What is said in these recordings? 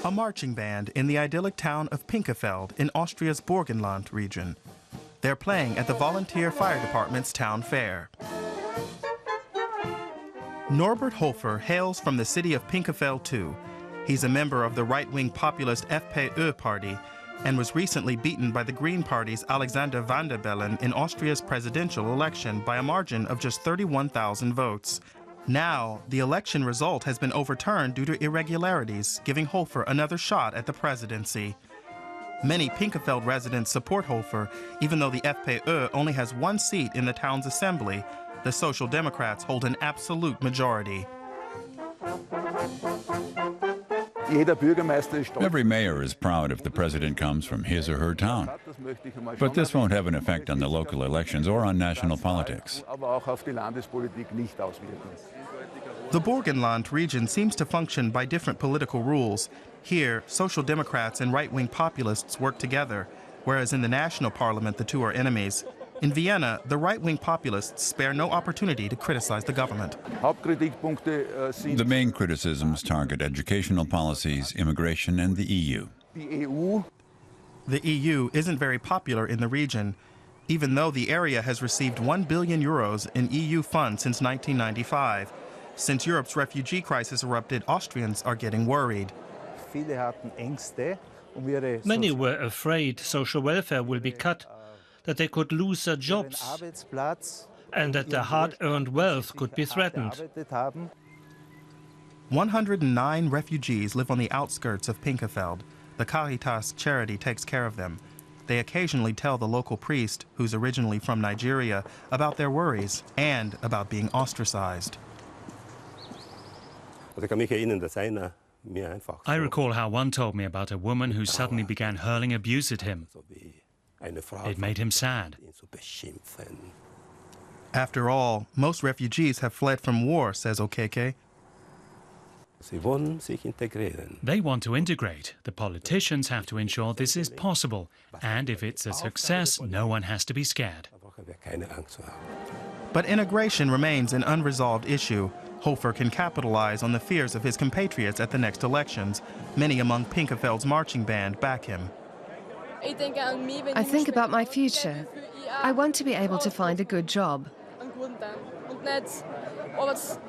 A marching band in the idyllic town of Pinkefeld in Austria's Burgenland region. They're playing at the volunteer fire department's town fair. Norbert Hofer hails from the city of Pinkefeld too. He's a member of the right-wing populist FPÖ party and was recently beaten by the Green Party's Alexander Van der Bellen in Austria's presidential election by a margin of just 31,000 votes. Now, the election result has been overturned due to irregularities, giving Hofer another shot at the presidency. Many Pinkefeld residents support Hofer, even though the FPÖ only has one seat in the town's assembly. The Social Democrats hold an absolute majority. Every mayor is proud if the president comes from his or her town. But this won't have an effect on the local elections or on national politics. The Burgenland region seems to function by different political rules. Here, Social Democrats and right-wing populists work together, whereas in the national parliament the two are enemies. In Vienna, the right-wing populists spare no opportunity to criticize the government. The main criticisms target educational policies, immigration, and the EU. The EU isn't very popular in the region, even though the area has received 1 billion euros in EU funds since 1995. Since Europe's refugee crisis erupted, Austrians are getting worried. Many were afraid social welfare will be cut, that they could lose their jobs, and that their hard-earned wealth could be threatened. 109 refugees live on the outskirts of Pinkefeld. The Caritas charity takes care of them. They occasionally tell the local priest, who's originally from Nigeria, about their worries and about being ostracized. I recall how one told me about a woman who suddenly began hurling abuse at him. It made him sad. After all, most refugees have fled from war, says Okeke. They want to integrate. The politicians have to ensure this is possible. And if it's a success, no one has to be scared. But integration remains an unresolved issue. Hofer can capitalize on the fears of his compatriots at the next elections. Many among Pinkefeld's marching band back him. I think about my future. I want to be able to find a good job.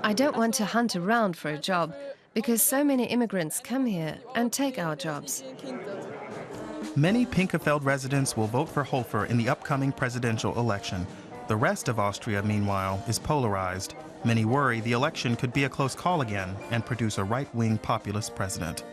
I don't want to hunt around for a job, because so many immigrants come here and take our jobs. Many Pinkefeld residents will vote for Hofer in the upcoming presidential election. The rest of Austria, meanwhile, is polarized. Many worry the election could be a close call again and produce a right-wing populist president.